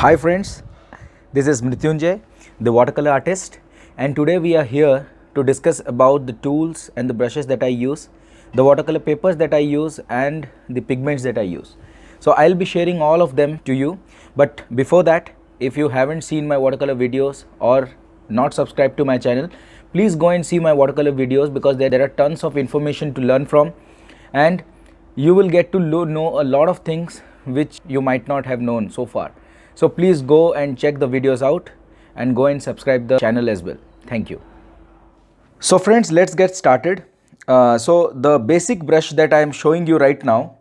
Hi friends, this is Mrutyunjaya, the watercolor artist, and today we are here to discuss about the tools and the brushes that I use, the watercolor papers that I use and the pigments that I use. So I'll be sharing all of them to you, but before that, if you haven't seen my watercolor videos or not subscribed to my channel, please go and see my watercolor videos because there are tons of information to learn from, and you will get to know a lot of things which you might not have known so far. So please go and check the videos out and go and subscribe the channel as well. Thank you. So friends, let's get started. So the basic brush that I am showing you right now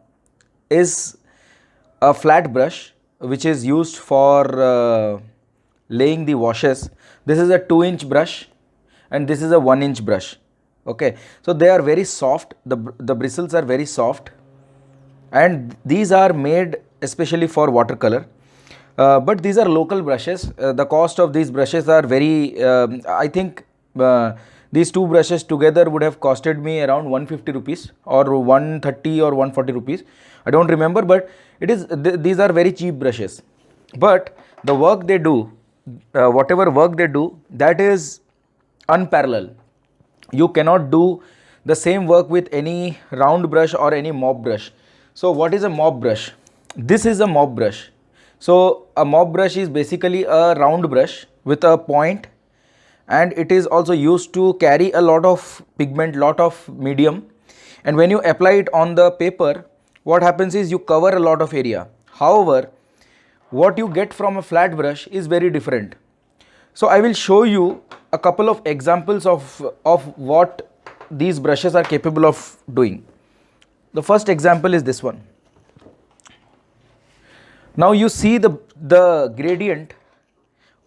is a flat brush which is used for laying the washes. This is a 2-inch brush and this is a 1-inch brush. Okay, so they are very soft, the bristles are very soft, and these are made especially for watercolor. But these are local brushes. The cost of these brushes are very, I think these two brushes together would have costed me around 150 rupees or 130 or 140 rupees. I don't remember, but it is these are very cheap brushes. But the work they do, whatever work they do, that is unparalleled. You cannot do the same work with any round brush or any mop brush. So what is a mop brush? This is a mop brush. So a mop brush is basically a round brush with a point, and it is also used to carry a lot of pigment, lot of medium, and when you apply it on the paper, what happens is you cover a lot of area. However, what you get from a flat brush is very different. So I will show you a couple of examples of what these brushes are capable of doing. The first example is this one. Now you see the gradient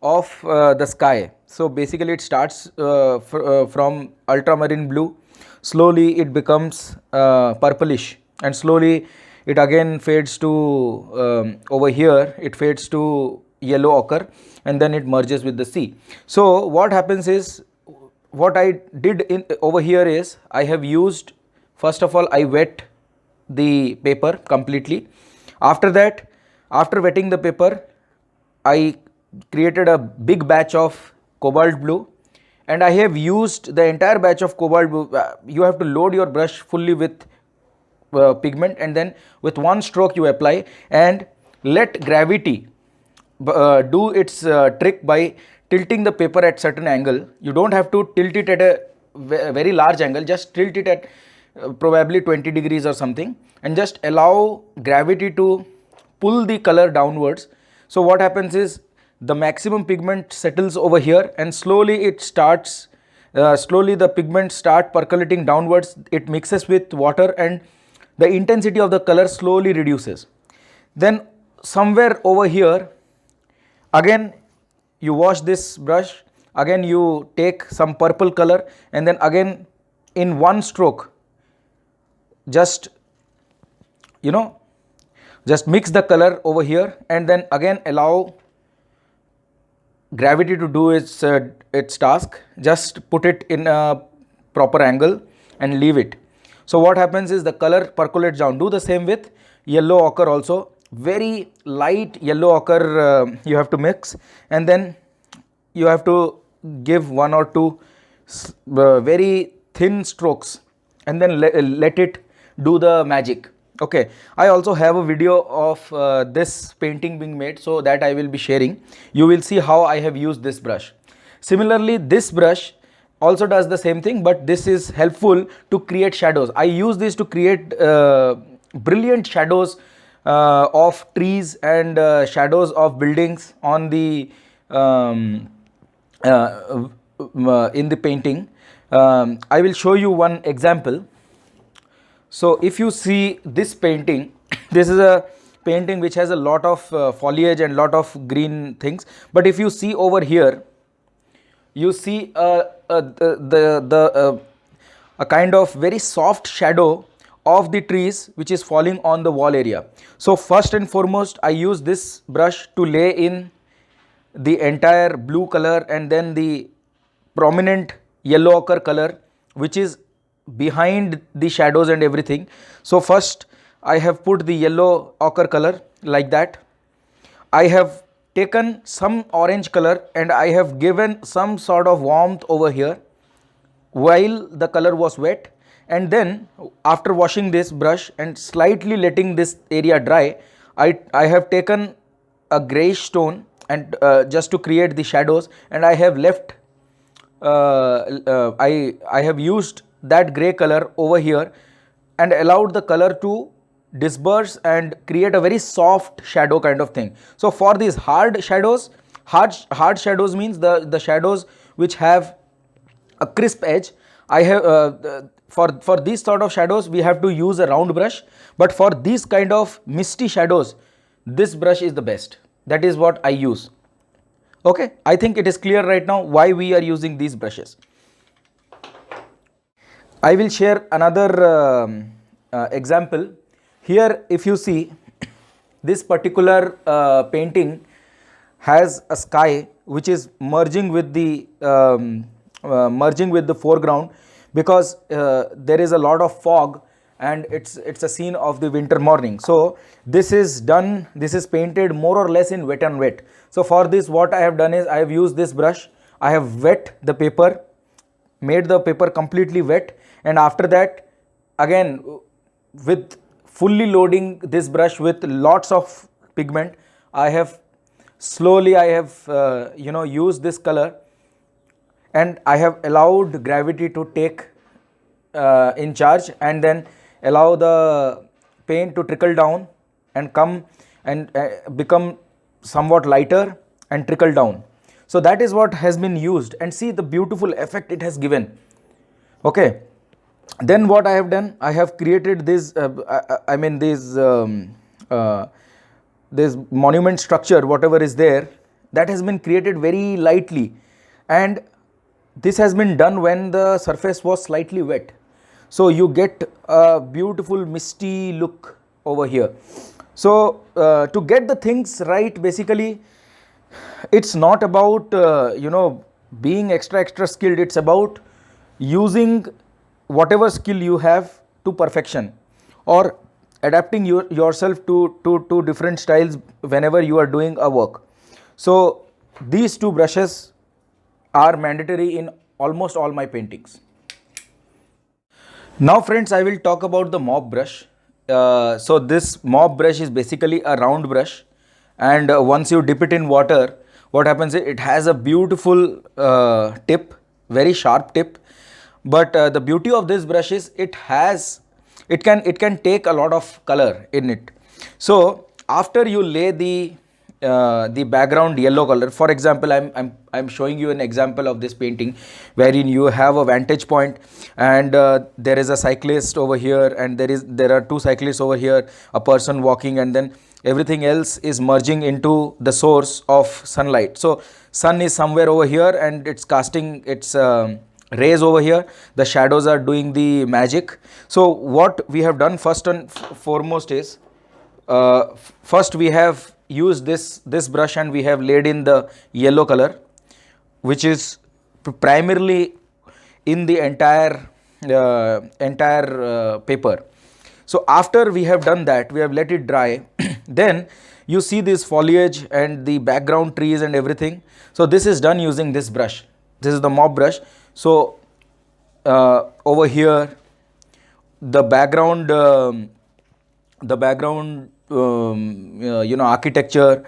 of the sky. So basically it starts from ultramarine blue, slowly it becomes purplish, and slowly it again fades to over here it fades to yellow ochre, and then it merges with the sea. So what happens is, what I did in over here is, I have used, first of all I wet the paper completely. After that, after wetting the paper, I created a big batch of cobalt blue, and I have used the entire batch of cobalt blue. You have to load your brush fully with pigment, and then with one stroke you apply and let gravity do its trick by tilting the paper at certain angle. You don't have to tilt it at a very large angle, just tilt it at probably 20 degrees or something, and just allow gravity to pull the color downwards. So what happens is, the maximum pigment settles over here, and slowly it starts slowly the pigments start percolating downwards. It mixes with water and the intensity of the color slowly reduces. Then somewhere over here, again you wash this brush, again you take some purple color, and then again in one stroke just just mix the color over here, and then again allow gravity to do its task. Just put it in a proper angle and leave it. So what happens is, the color percolates down. Do the same with yellow ochre also. Very light yellow ochre you have to mix, and then you have to give one or two very thin strokes, and then let it do the magic. Okay, I also have a video of this painting being made, so that I will be sharing. You will see how I have used this brush. Similarly, this brush also does the same thing, but this is helpful to create shadows. I use this to create brilliant shadows of trees and shadows of buildings on the in the painting. I will show you one example. So if you see this painting, this is a painting which has a lot of foliage and lot of green things, but if you see over here, you see a kind of very soft shadow of the trees which is falling on the wall area. So first and foremost, I use this brush to lay in the entire blue color and then the prominent yellow ochre color which is behind the shadows and everything. So first I have put the yellow ochre color like that. I have taken some orange color and I have given some sort of warmth over here while the color was wet, and then after washing this brush and slightly letting this area dry, I have taken a greyish stone and just to create the shadows, and I have left I have used that grey color over here and allowed the color to disperse and create a very soft shadow kind of thing. So for these hard shadows, hard shadows means the shadows which have a crisp edge, I have for these sort of shadows we have to use a round brush, but for these kind of misty shadows this brush is the best. That is what I use. Okay, I think it is clear right now why we are using these brushes. I will share another example. Here if you see, this particular painting has a sky which is merging with the foreground, because there is a lot of fog and it's a scene of the winter morning. So this is painted more or less in wet and wet. So for this what I have done is I have used this brush, I have wet the paper, made the paper completely wet, and after that again with fully loading this brush with lots of pigment, I have slowly used this color, and I have allowed gravity to take in charge, and then allow the paint to trickle down and come and become somewhat lighter and trickle down. So that is what has been used, and see the beautiful effect it has given. Okay, then what I have done, I have created this this monument structure, whatever is there, that has been created very lightly, and this has been done when the surface was slightly wet. So you get a beautiful misty look over here. So to get the things right, basically it's not about being extra skilled. It's about using whatever skill you have to perfection, or adapting yourself to different styles whenever you are doing a work. So these two brushes are mandatory in almost all my paintings. Now friends, I will talk about the mop brush. So this mop brush is basically a round brush, and once you dip it in water, what happens is it has a beautiful tip, very sharp tip. But the beauty of this brush is it can take a lot of color in it. So after you lay the background yellow color, for example, I'm showing you an example of this painting wherein you have a vantage point, and there is a cyclist over here, and there are two cyclists over here, a person walking, and then everything else is merging into the source of sunlight. So sun is somewhere over here and it's casting its rays over here, the shadows are doing the magic. So what we have done first and foremost is, first we have used this brush and we have laid in the yellow color, which is primarily in the entire paper. So after we have done that, we have let it dry, then you see this foliage and the background trees and everything. So this is done using this brush. This is the mop brush. So over here the background architecture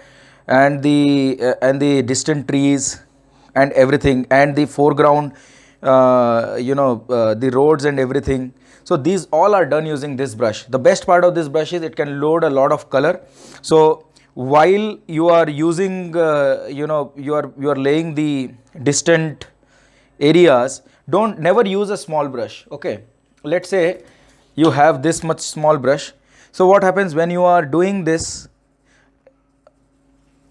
and the distant trees and everything, and the foreground the roads and everything. So these all are done using this brush. The best part of this brush is it can load a lot of color. So while you are using you are laying the distant areas, never use a small brush. Okay, let's say you have this much small brush. So what happens when you are doing this,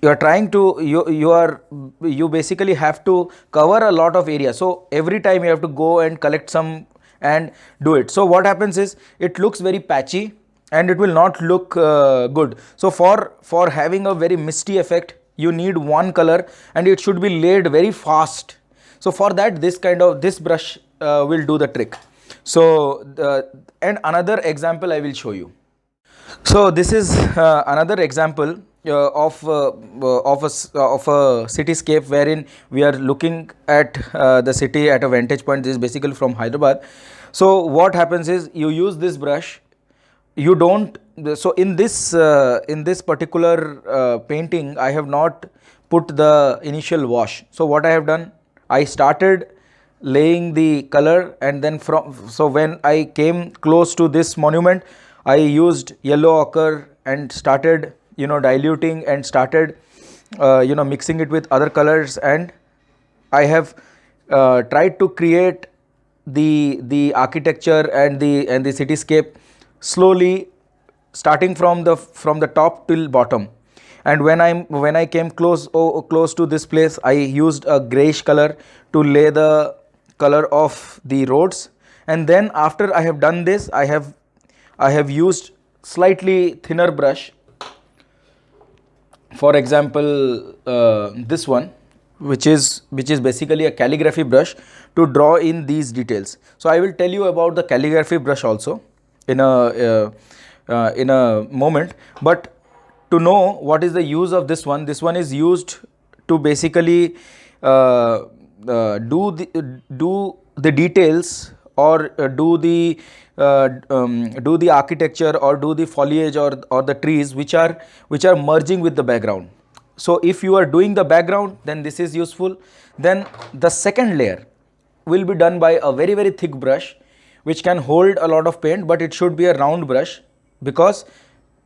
you are trying to you basically have to cover a lot of area. So every time you have to go and collect some and do it. So what happens is it looks very patchy and it will not look good. So for having a very misty effect, you need one color and it should be laid very fast. So for that, this brush will do the trick. So and another example I will show you. So this is another example of a cityscape wherein we are looking at the city at a vantage point. This is basically from Hyderabad. So what happens is you use this brush. You don't. So in this particular painting, I have not put the initial wash. So what I have done, I started laying the color, and then when I came close to this monument, I used yellow ochre and started diluting and started mixing it with other colors, and I have tried to create the architecture and the cityscape slowly, starting from the top till bottom. And when I came close to this place, I used a grayish color to lay the color of the roads. And then after I have done this, I have used slightly thinner brush. For example, this one, which is basically a calligraphy brush, to draw in these details. So I will tell you about the calligraphy brush also in a moment. But to know what is the use of this one is used to basically do the details, or do the architecture, or do the foliage, or the trees which are merging with the background. So if you are doing the background, then this is useful. Then the second layer will be done by a very very thick brush, which can hold a lot of paint, but it should be a round brush, because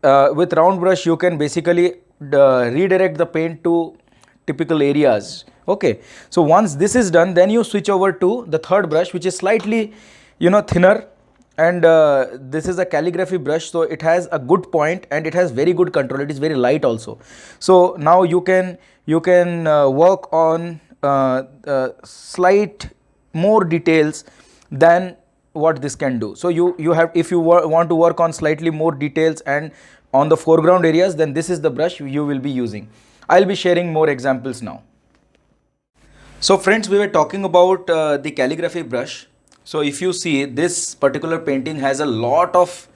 with round brush you can basically redirect the paint to typical areas. Okay, so once this is done, then you switch over to the third brush, which is slightly thinner, and this is a calligraphy brush, so it has a good point and it has very good control. It is very light also. So now you can work on slight more details than what this can do. So you have, if you want to work on slightly more details and on the foreground areas, then this is the brush you will be using. I'll be sharing more examples now. So friends, we were talking about the calligraphy brush. So if you see, this particular painting has a lot of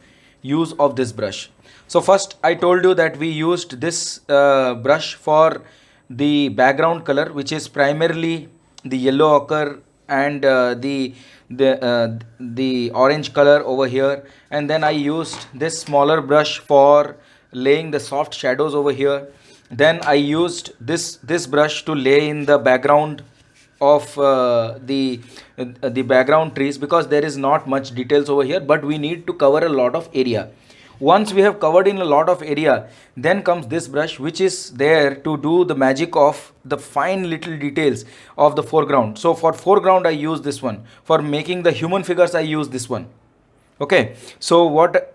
use of this brush. So first I told you that we used this brush for the background color, which is primarily the yellow ochre and the orange color over here. And then I used this smaller brush for laying the soft shadows over here. Then I used this brush to lay in the background of the background trees, because there is not much details over here, but we need to cover a lot of area. Once we have covered in a lot of area, then comes this brush, which is there to do the magic of the fine little details of the foreground. So for foreground I use this one. For making the human figures I use this one. Okay, so what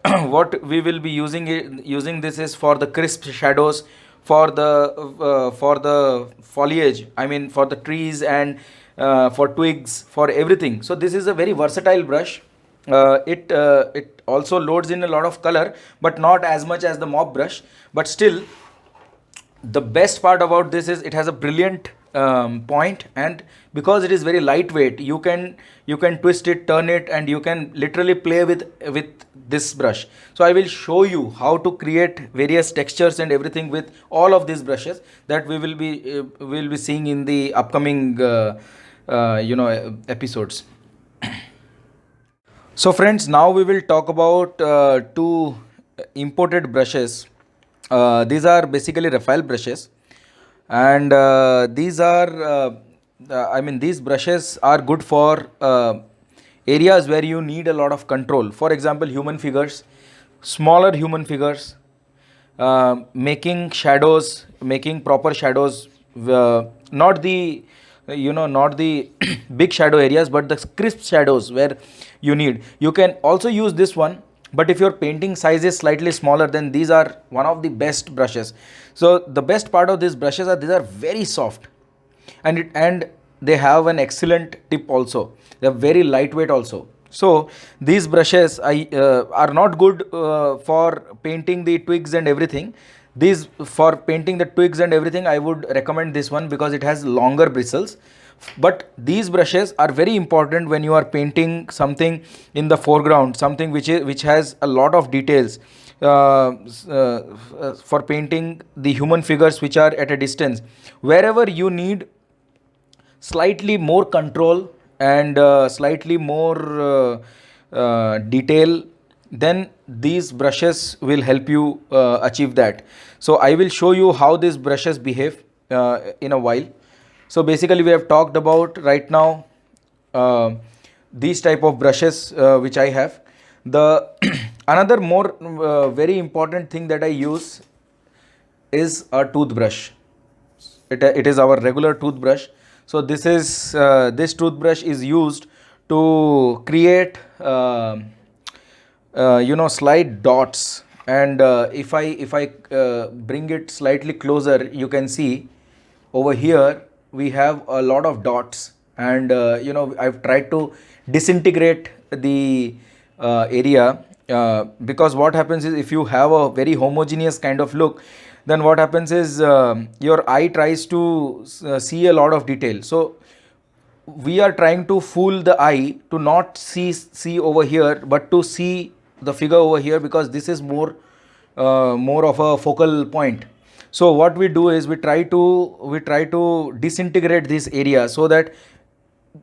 we will be using this is for the crisp shadows, for the foliage, I mean for the trees, and for twigs, for everything. So this is a very versatile brush. It also loads in a lot of color, but not as much as the mop brush. But still, the best part about this is it has a brilliant point, and because it is very lightweight, you can twist it, turn it, and you can literally play with this brush. So I will show you how to create various textures and everything with all of these brushes, that we will be seeing in the upcoming episodes. So friends, now we will talk about two imported brushes. These are basically Raphael brushes, and these brushes are good for areas where you need a lot of control. For example, human figures, smaller human figures, making shadows, making proper shadows, not the not the big shadow areas, but the crisp shadows where you need. You can also use this one, but if your painting size is slightly smaller, then these are one of the best brushes. So the best part of these brushes are these are very soft, and they have an excellent tip also. They are very lightweight also. So these brushes are not good for painting the twigs and everything. For painting the twigs and everything, I would recommend this one, because it has longer bristles. But these brushes are very important when you are painting something in the foreground, something which has a lot of details. for painting the human figures which are at a distance. Wherever you need slightly more control and slightly more detail, then these brushes will help you achieve that. So I will show you how these brushes behave in a while. So basically we have talked about right now uh, these type of brushes which I have. The another more very important thing that I use is a toothbrush. It is our regular toothbrush. So this toothbrush is used to create slight dots, and if I bring it slightly closer, you can see over here we have a lot of dots, and I've tried to disintegrate the area, because what happens is if you have a very homogeneous kind of look, then what happens is your eye tries to see a lot of detail. So we are trying to fool the eye to not see over here, but to see the figure over here, because this is more of a focal point. So what we do is we try to disintegrate this area, so that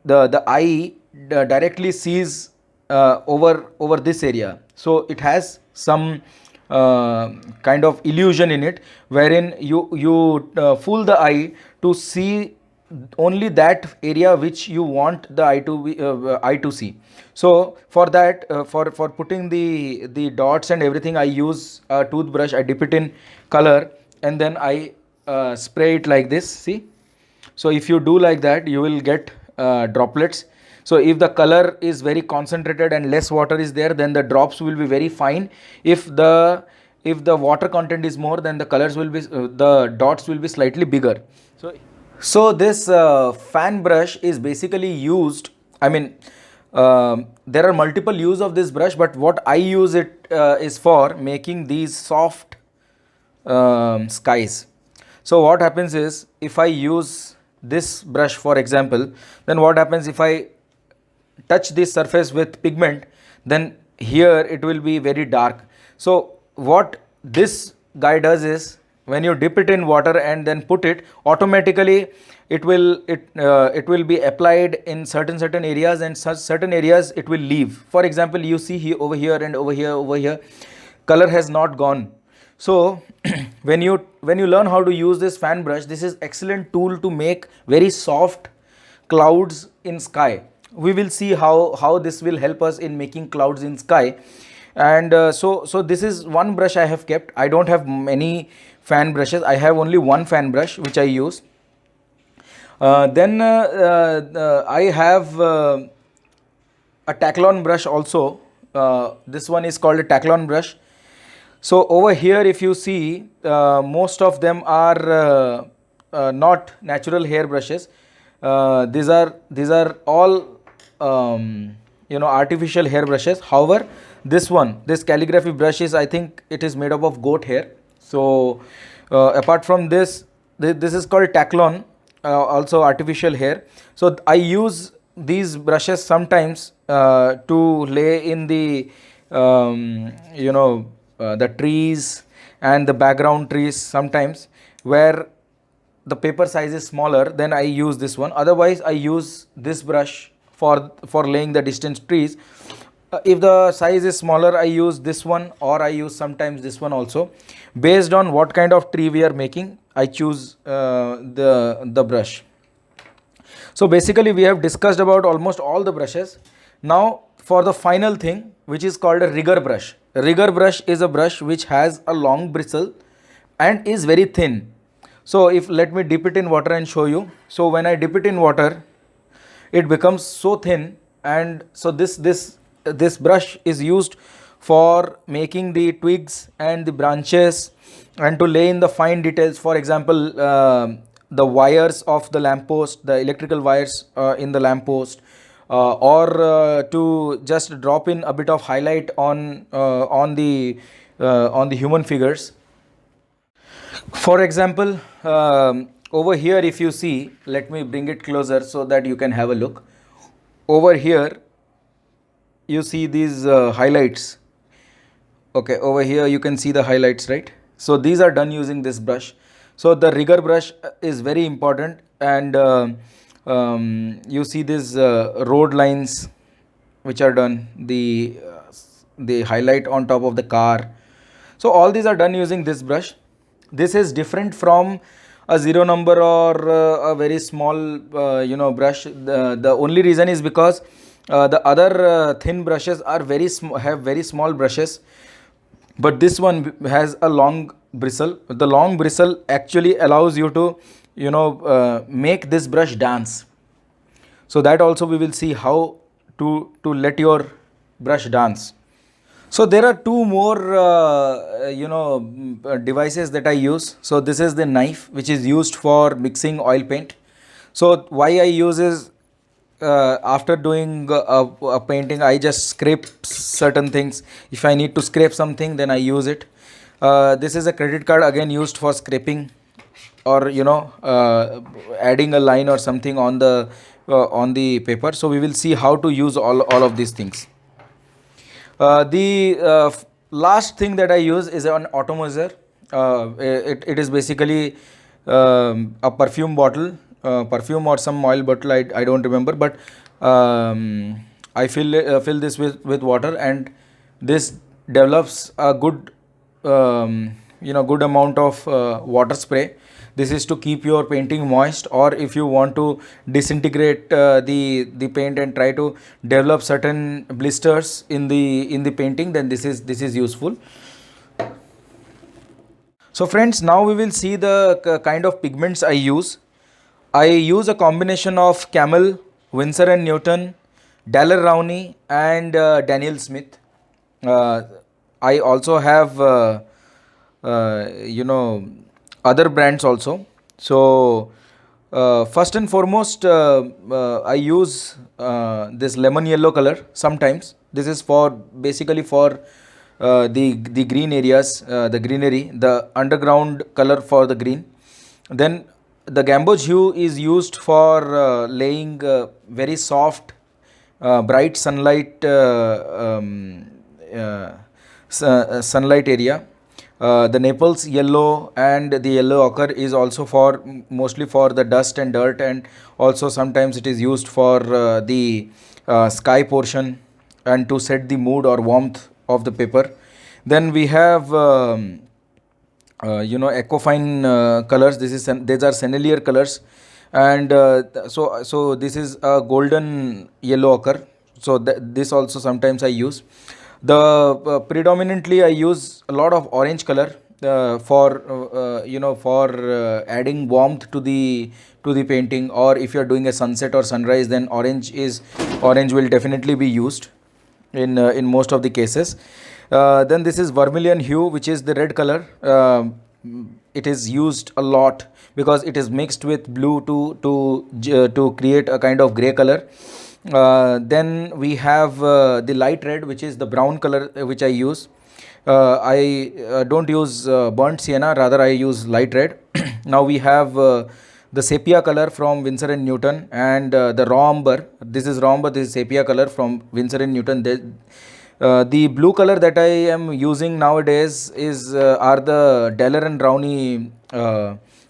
the eye directly sees over this area. So it has some kind of illusion in it, wherein you fool the eye to see only that area which you want the eye to see. So for that, for putting the dots and everything, I use a toothbrush. I dip it in color, and then I spray it like this. See, so if you do like that, you will get droplets. So if the color is very concentrated and less water is there, then the drops will be very fine. If the water content is more, then the colors will be the dots will be slightly bigger. So this fan brush is basically used, I mean, there are multiple use of this brush, but what I use it is for making these soft skies. So what happens is, if I use this brush for example, then what happens if I touch this surface with pigment, then here it will be very dark. So what this guy does is, when you dip it in water and then put it, automatically it will be applied in certain areas, and such certain areas it will leave. For example, you see here, over here and over here, color has not gone. So when you learn how to use this fan brush, this is excellent tool to make very soft clouds in sky. We will see how this will help us in making clouds in sky. And so this is one brush I have kept. I don't have many fan brushes. I have only one fan brush which I use. Then I have a Taklon brush also. This one is called a Taklon brush. So over here, if you see, most of them are not natural hair brushes. These are all artificial hair brushes. However, this calligraphy brush is, I think it is made up of goat hair. So apart from this, this is called Taklon, also artificial hair. So I use these brushes sometimes to lay in the trees and the background trees sometimes, where the paper size is smaller, then I use this one. Otherwise I use this brush for laying the distant trees. If the size is smaller, I use this one, or I use sometimes this one also. Based on what kind of tree we are making, I choose the brush. So basically we have discussed about almost all the brushes. Now for the final thing, which is called a rigger brush. A rigger brush is a brush which has a long bristle and is very thin. So if let me dip it in water and show you. So when I dip it in water, it becomes so thin, and so this brush is used for making the twigs and the branches, and to lay in the fine details. For example, the wires of the lamppost, the electrical wires in the lamppost, or to just drop in a bit of highlight on the human figures. For example, over here, if you see, let me bring it closer so that you can have a look. Over here you see these highlights. Okay, over here you can see the highlights, right? So these are done using this brush. So the rigger brush is very important, and you see these road lines which are done, the highlight on top of the car. So all these are done using this brush. This is different from a zero number or a very small brush. The only reason is because the other thin brushes are have very small brushes, but this one has a long bristle. The long bristle actually allows you to make this brush dance. So that also we will see how to let your brush dance. So there are two more devices that I use. So this is the knife which is used for mixing oil paint. So why I use is, after doing a painting, I just scrape certain things. If I need to scrape something, then I use it. This is a credit card, again used for scraping, or adding a line or something on the paper. So we will see how to use all of these things. The last thing that I use is an automotive. It is basically a perfume bottle, perfume or some oil bottle. I don't remember, but I fill this with water, and this develops a good good amount of water spray. This is to keep your painting moist, or if you want to disintegrate the paint and try to develop certain blisters in the painting, then this is useful. So friends, now we will see the kind of pigments I use. I use a combination of Camel, Winsor and Newton, Daler Rowney, and Daniel Smith. uh, I also have other brands also. So first and foremost, I use this lemon yellow color sometimes. This is for basically for the green areas, the greenery, the underground color for the green. Then the gamboge hue is used for laying very soft bright sunlight, sunlight area. The Naples yellow and the yellow ochre is also for mostly for the dust and dirt, and also sometimes it is used for the sky portion and to set the mood or warmth of the paper. Then we have ecofine colors. These are Sennelier colors, and so this is a golden yellow ochre. So this also sometimes I use. The predominantly I use a lot of orange color for adding warmth to the painting, or if you are doing a sunset or sunrise, then orange will definitely be used in most of the cases. Then this is vermilion hue, which is the red color. It is used a lot because it is mixed with blue to create a kind of gray color. Then we have the light red, which is the brown color, which I use. I don't use burnt sienna, rather I use light red. Now we have the sepia color from Winsor and Newton, and the raw umber. This is raw umber, this is sepia color from Winsor and Newton. The blue color that I am using nowadays are the Daler and Rowney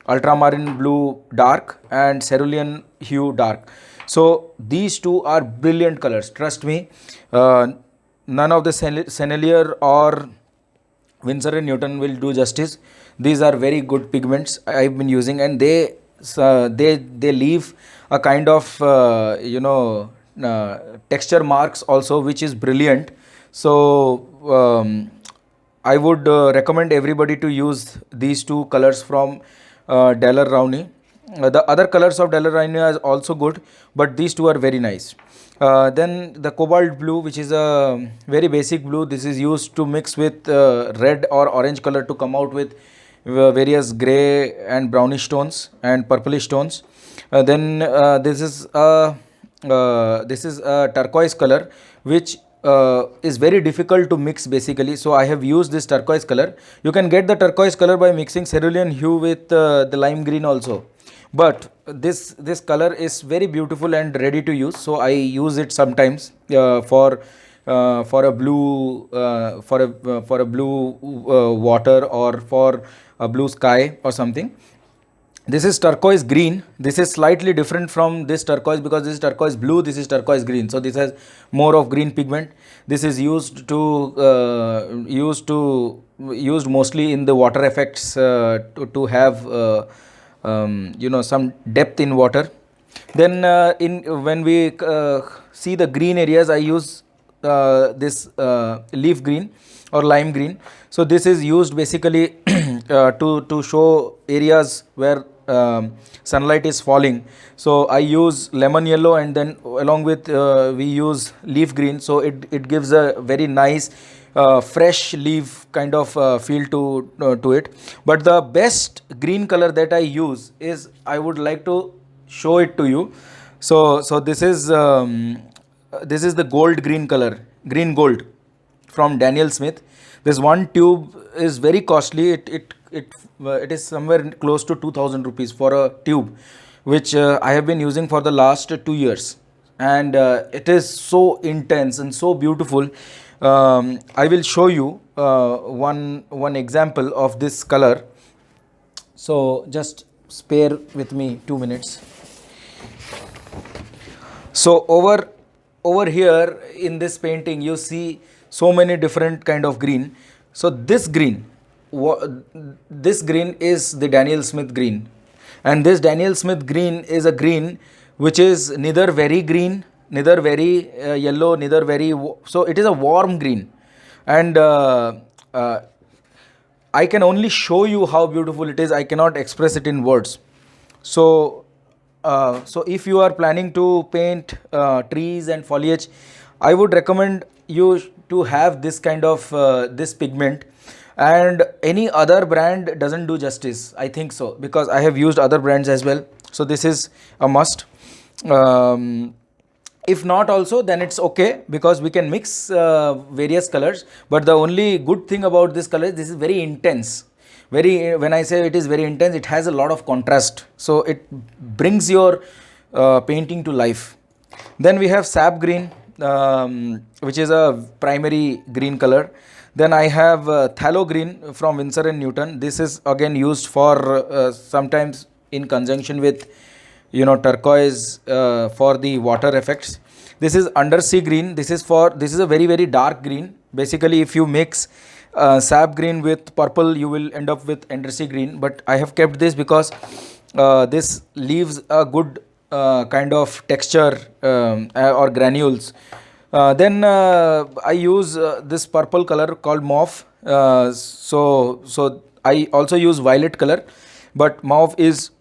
ultramarine blue dark and cerulean hue dark. So these two are brilliant colors, trust me. None of the Sennelier or Winsor and Newton will do justice. These are very good pigments I've been using, and they leave a kind of texture marks also, which is brilliant. So I would recommend everybody to use these two colors from Daler Rowney. The other colors of Daler Rowney are also good, but these two are very nice. Then the cobalt blue, which is a very basic blue. This is used to mix with red or orange color to come out with various grey and brownish tones and purplish tones. Then this is a turquoise color, which is very difficult to mix basically. So I have used this turquoise color. You can get the turquoise color by mixing cerulean hue with the lime green also, but this color is very beautiful and ready to use, so I use it sometimes for for a blue for a blue water, or for a blue sky or something. This is turquoise green. This is slightly different from this turquoise, because this is turquoise blue, this is turquoise green, so this has more of green pigment. This is used mostly in the water effects, to have some depth in water. Then in when we see the green areas, I use this leaf green or lime green. So this is used basically to show areas where sunlight is falling. So I use lemon yellow, and then along with we use leaf green, so it gives a very nice fresh leaf kind of feel to it. But the best green color that I use is, I would like to show it to you. So this is the gold green color, green gold, from Daniel Smith. This one tube is very costly. It is somewhere close to 2000 rupees for a tube, which I have been using for the last 2 years, and it is so intense and so beautiful. I will show you one example of this color. So just spare with me 2 minutes. So over here in this painting, you see so many different kind of green. So this green is the Daniel Smith green, and this Daniel Smith green is a green which is neither very green, neither very yellow, neither very so it is a warm green. And I can only show you how beautiful it is. I cannot express it in words. So so if you are planning to paint trees and foliage, I would recommend you to have this kind of this pigment. And any other brand doesn't do justice, I think so, because I have used other brands as well. So this is a must. If not also, then it's okay, because we can mix various colors. But the only good thing about this color is this is very intense. When I say it is very intense, it has a lot of contrast, so it brings your painting to life. Then we have sap green, which is a primary green color. Then I have phthalo green from Winsor and Newton. This is again used for sometimes in conjunction with turquoise for the water effects. This is undersea green. This is a very very dark green. Basically, if you mix sap green with purple, you will end up with undersea green. But I have kept this because this leaves a good kind of texture or granules. Then I use this purple color called mauve. So I also use violet color, but mauve is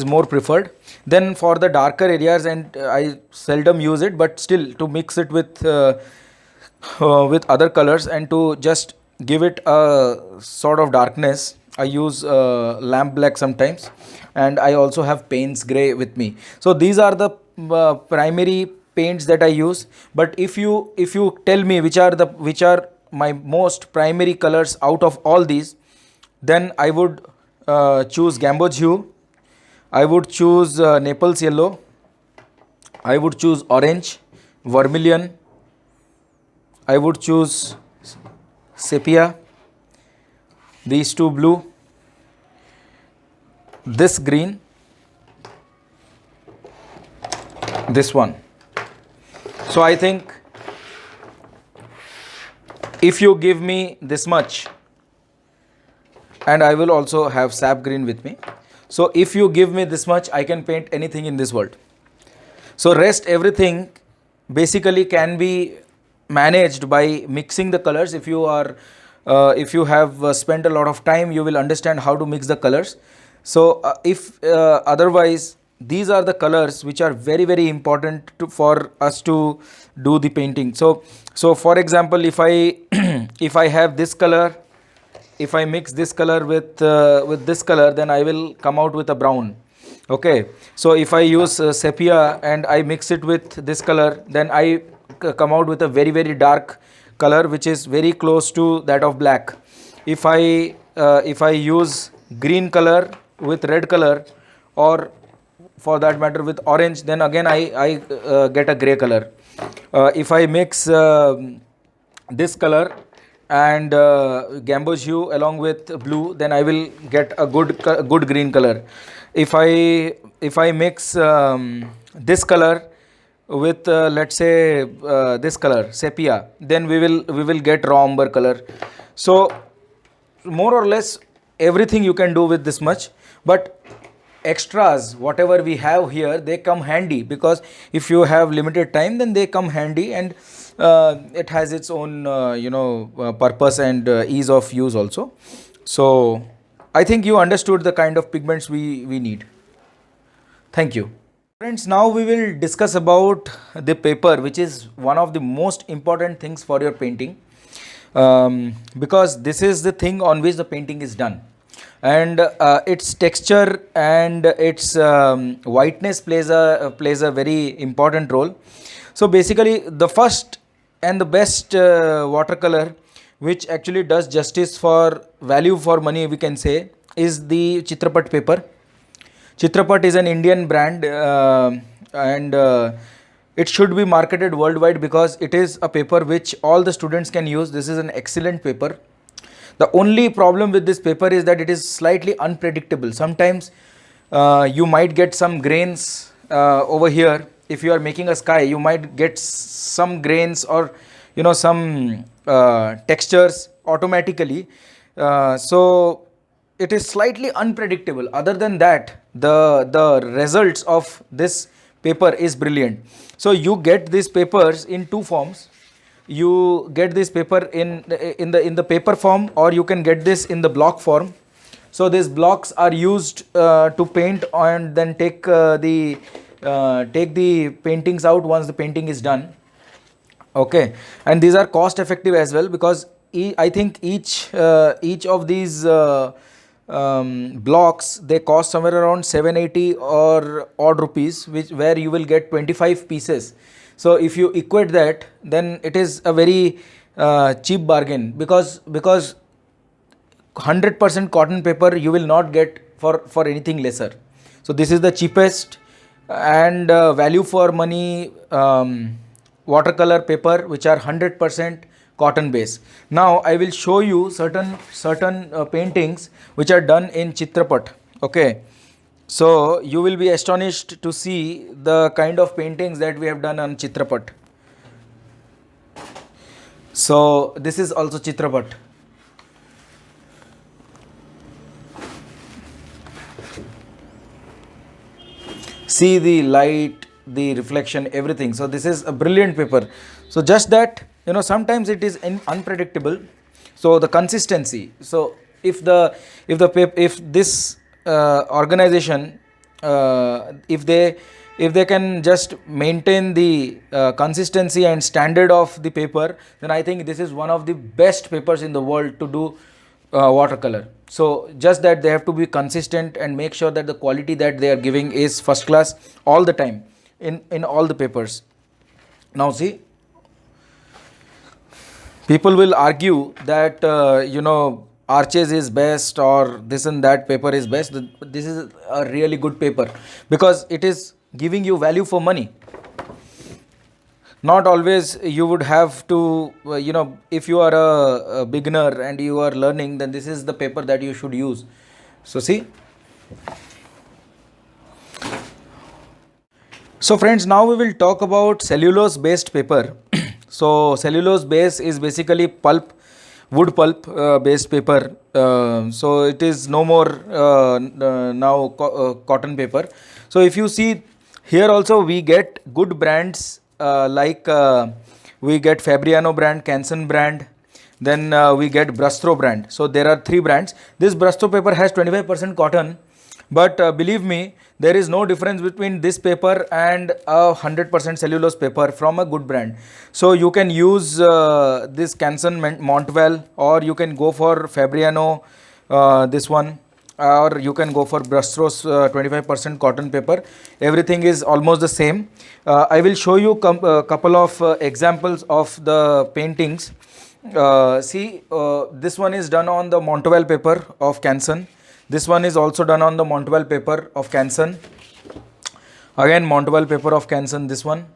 more preferred. Then for the darker areas, and I seldom use it, but still to mix it with other colors and to just give it a sort of darkness, I use lamp black sometimes, and I also have Payne's grey with me. So these are the primary paints that I use. But if you tell me which are my most primary colors out of all these, then I would choose Gamboge hue, I would choose Naples yellow, I would choose orange, vermilion, I would choose sepia, these two blue, this green, this one. So I think if you give me this much, and I will also have sap green with me. So if you give me this much, I can paint anything in this world. So rest everything basically can be managed by mixing the colors. If you have spent a lot of time, you will understand how to mix the colors. So if otherwise, these are the colors which are very very important for us to do the painting. So for example, if I if I have this color, if I mix this color with this color, then I will come out with a brown. Okay, so if I use sepia and I mix it with this color, then I come out with a very very dark color which is very close to that of black. If I use green color with red color, or for that matter with orange, then again I get a gray color. If I mix this color and gamboge hue along with blue, then I will get a good green color. If I mix this color with let's say this color sepia, then we will get raw umber color. So more or less everything you can do with this much, but extras whatever we have here, they come handy, because if you have limited time, then they come handy, and it has its own purpose and ease of use also. So I think you understood the kind of pigments we need. Thank you. Friends, now we will discuss about the paper, which is one of the most important things for your painting, because this is the thing on which the painting is done, and its texture and its whiteness plays a very important role. So basically, the first and the best watercolor which actually does justice for value for money, we can say, is the Chitrapat paper. Chitrapat is an Indian brand, and it should be marketed worldwide, because it is a paper which all the students can use. This is an excellent paper. The only problem with this paper is that it is slightly unpredictable. Sometimes you might get some grains over here. If you are making a sky, you might get some grains, or some textures automatically. So it is slightly unpredictable. Other than that, the results of this paper is brilliant. So you get these papers in two forms. You get this paper in the paper form, or you can get this in the block form. So these blocks are used to paint, and then take the paintings out once the painting is done. Okay, and these are cost effective as well, because I think each of these blocks, they cost somewhere around 780 or odd rupees, where you will get 25 pieces. So if you equate that, then it is a very cheap bargain, because 100% cotton paper you will not get for anything lesser. So this is the cheapest and value for money watercolor paper, which are 100% cotton base. Now I will show you certain paintings which are done in Chitrapat. Okay, so you will be astonished to see the kind of paintings that we have done on Chitrapat. So this is also Chitrapat. See the light, the reflection, everything. So this is a brilliant paper. So just that, sometimes it is unpredictable. So the consistency. So if this organization, if they can just maintain the consistency and standard of the paper, then I think this is one of the best papers in the world to do watercolor. So just that they have to be consistent and make sure that the quality that they are giving is first class all the time in all the papers. Now see, people will argue that Arches is best, or this and that paper is best. This is a really good paper, because it is giving you value for money. Not always you would have to, if you are a beginner and you are learning, then this is the paper that you should use. So see. So friends, now we will talk about cellulose based paper. So cellulose base is basically wood pulp based paper. So it is no more now cotton paper. So if you see here also, we get good brands like we get Fabriano brand, Canson brand, then we get Brustro brand. So there are three brands. This Brustro paper has 25% cotton, but believe me, there is no difference between this paper and a 100% cellulose paper from a good brand. So you can use this Canson Montvel, or you can go for Fabriano, this one, or you can go for Brustro's 25% cotton paper. Everything is almost the same. I will show you a couple of examples of the paintings. See, this one is done on the Montvel paper of Canson. This one is also done on the Montvel paper of Canson. Again, Montvel paper of Canson, this one.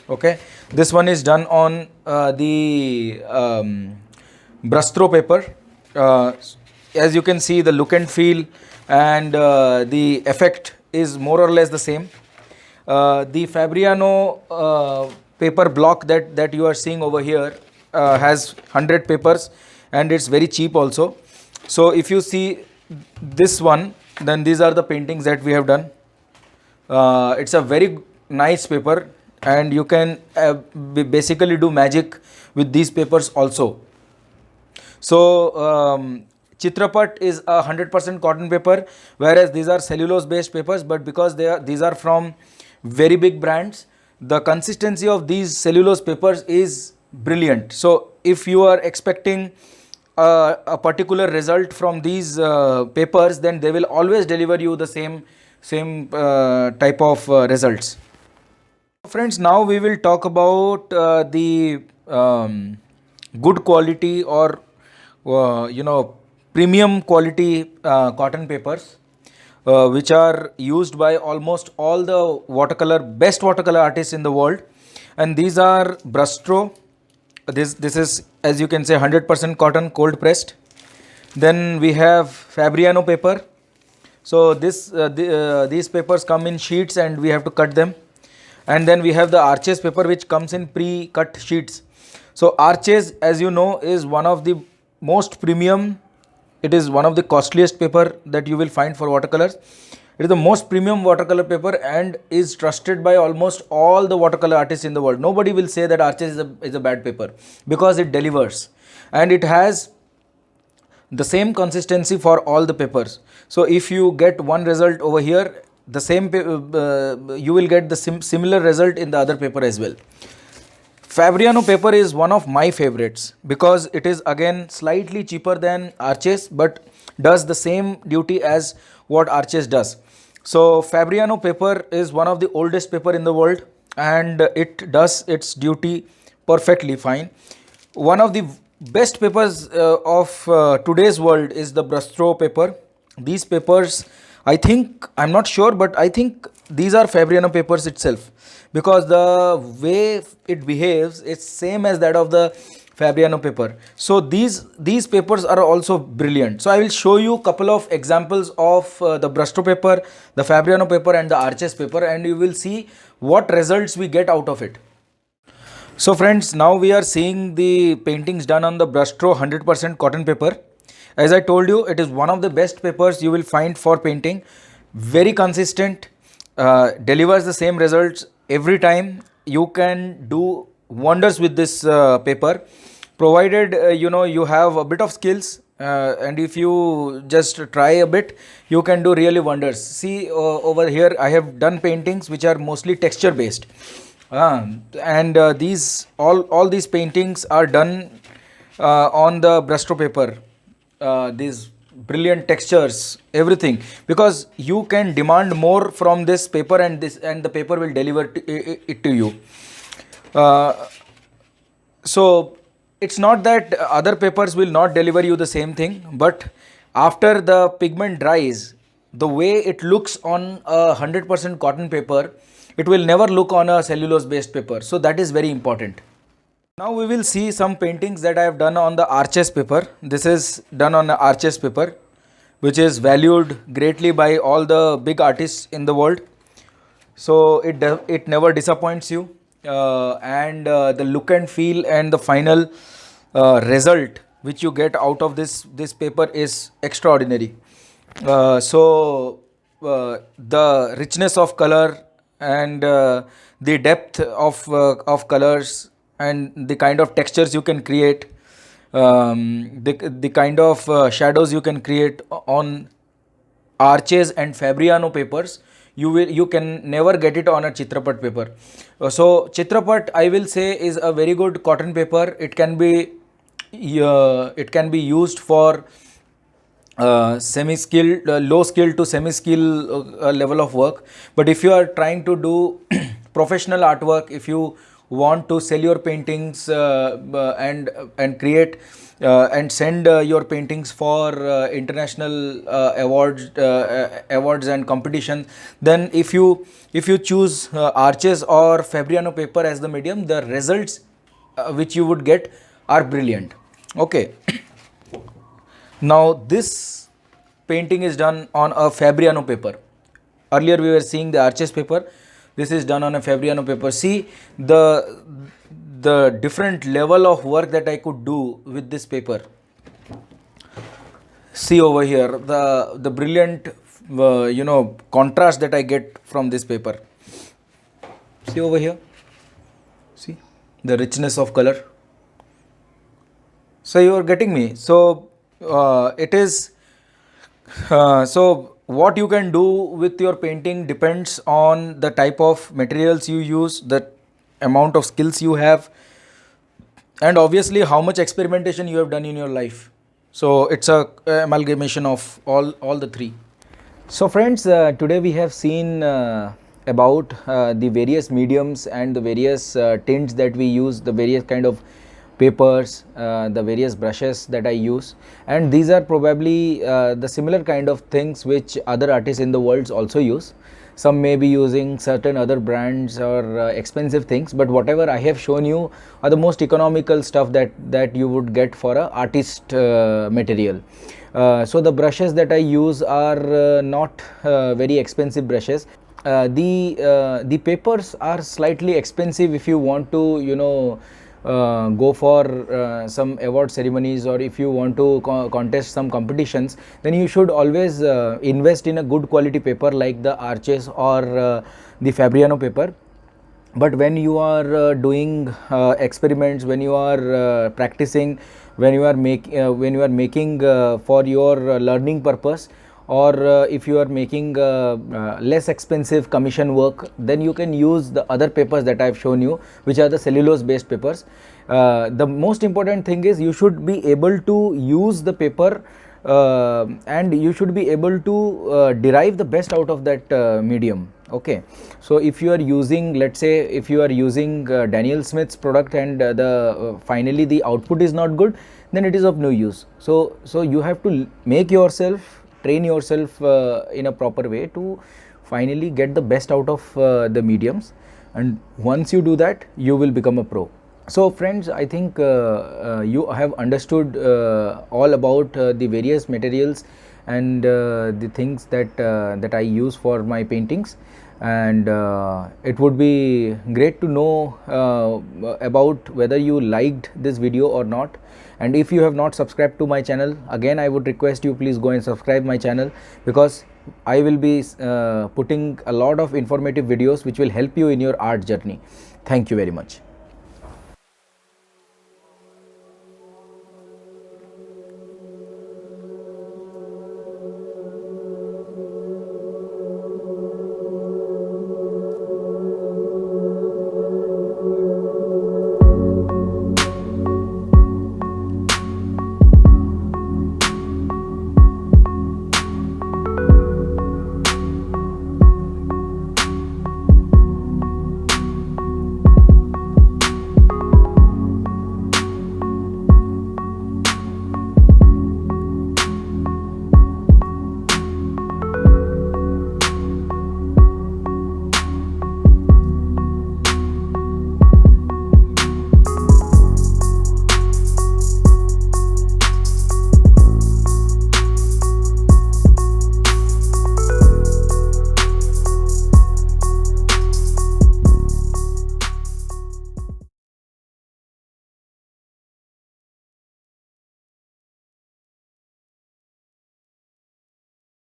Okay, this one is done on the brushstroke paper. uh, as you can see, the look and feel and the effect is more or less the same. The Fabriano paper block that you are seeing over here has 100 papers, and it's very cheap also. So if you see this one, then these are the paintings that we have done. It's a very nice paper, and you can basically do magic with these papers also. So Chitrapat is a 100% cotton paper, whereas these are cellulose based papers. But because these are from very big brands, the consistency of these cellulose papers is brilliant. So if you are expecting a particular result from these papers, then they will always deliver you the same type of results. Friends, now we will talk about the good quality or premium quality cotton papers, which are used by almost all the best watercolor artists in the world. And these are brushstroke. This is, as you can say, 100% cotton, cold pressed. Then we have Fabriano paper. So these papers come in sheets and we have to cut them. And then we have the Arches paper, which comes in pre-cut sheets. So Arches, as you know, is one of the most premium. It is one of the costliest paper that you will find for watercolors. It is the most premium watercolor paper and is trusted by almost all the watercolor artists in the world. Nobody will say that Arches is a bad paper, because it delivers and it has the same consistency for all the papers. So if you get one result over here, the same you will get the similar result in the other paper as well. Fabriano paper is one of my favorites because it is again slightly cheaper than Arches, but does the same duty as what Arches does. So Fabriano paper is one of the oldest paper in the world, and it does its duty perfectly fine. One of the best papers of today's world is the brushstroke paper. These papers, I'm not sure, but I think these are Fabriano papers itself, because the way it behaves is same as that of the Fabriano paper. So these papers are also brilliant. So I will show you couple of examples of the brushstroke paper, the Fabriano paper and the Arches paper, and you will see what results we get out of it. So friends, now we are seeing the paintings done on the brushstroke 100% cotton paper. As I told you, it is one of the best papers you will find for painting. Very consistent, delivers the same results every time. You can do wonders with this paper, provided you have a bit of skills, and if you just try a bit, you can do really wonders. See, over here I have done paintings which are mostly texture based, and all these paintings are done on the brushstroke paper. These brilliant textures, everything, because you can demand more from this paper, and the paper will deliver it to you. So it's not that other papers will not deliver you the same thing, but after the pigment dries, the way it looks on a 100% cotton paper, it will never look on a cellulose based paper. So that is very important. Now we will see some paintings that I have done on the Arches paper. This is done on the Arches paper, which is valued greatly by all the big artists in the world. So it never disappoints you, and the look and feel and the final result which you get out of this paper is extraordinary. The richness of color and the depth of colors and the kind of textures you can create, the kind of shadows you can create on Arches and Fabriano papers, you can never get it on a Chitrapat paper. So Chitrapat, I will say, is a very good cotton paper. It can be used for semi-skilled, low skill to semi-skill level of work. But if you are trying to do professional artwork, if you want to sell your paintings and create and send your paintings for international awards and competition, then if you choose Arches or Fabriano paper as the medium, the results which you would get are brilliant. Okay. Now this painting is done on a Fabriano paper. Earlier we were seeing the Arches paper. This is done on a Fabriano paper. See the different level of work that I could do with this paper. See over here the brilliant contrast that I get from this paper. See over here. See the richness of color. So you are getting me. So it is so what you can do with your painting depends on the type of materials you use, the amount of skills you have, and obviously how much experimentation you have done in your life. So it's a amalgamation of all the three. So friends, today we have seen about the various mediums and the various tints that we use, the various kind of papers, the various brushes that I use, and these are probably the similar kind of things which other artists in the world also use. Some may be using certain other brands or expensive things, but whatever I have shown you are the most economical stuff that you would get for a artist material. So the brushes that I use are not very expensive brushes. The papers are slightly expensive if you want to go for some award ceremonies, or if you want to contest some competitions, then you should always invest in a good quality paper like the Arches or the Fabriano paper. But when you are doing experiments, when you are practicing, when you are making for your learning purpose, or if you are making less expensive commission work, then you can use the other papers that I have shown you, which are the cellulose based papers. The most important thing is you should be able to use the paper and you should be able to derive the best out of that medium. Okay, so if you are using, let's say if you are using Daniel Smith's product and finally the output is not good, then it is of no use. So you have to make yourself, train yourself in a proper way to finally get the best out of the mediums, and once you do that, you will become a pro. So friends, I think you have understood all about the various materials and the things that I use for my paintings, and it would be great to know about whether you liked this video or not. And if you have not subscribed to my channel, again I would request you, please go and subscribe my channel, because I will be putting a lot of informative videos which will help you in your art journey. Thank you very much.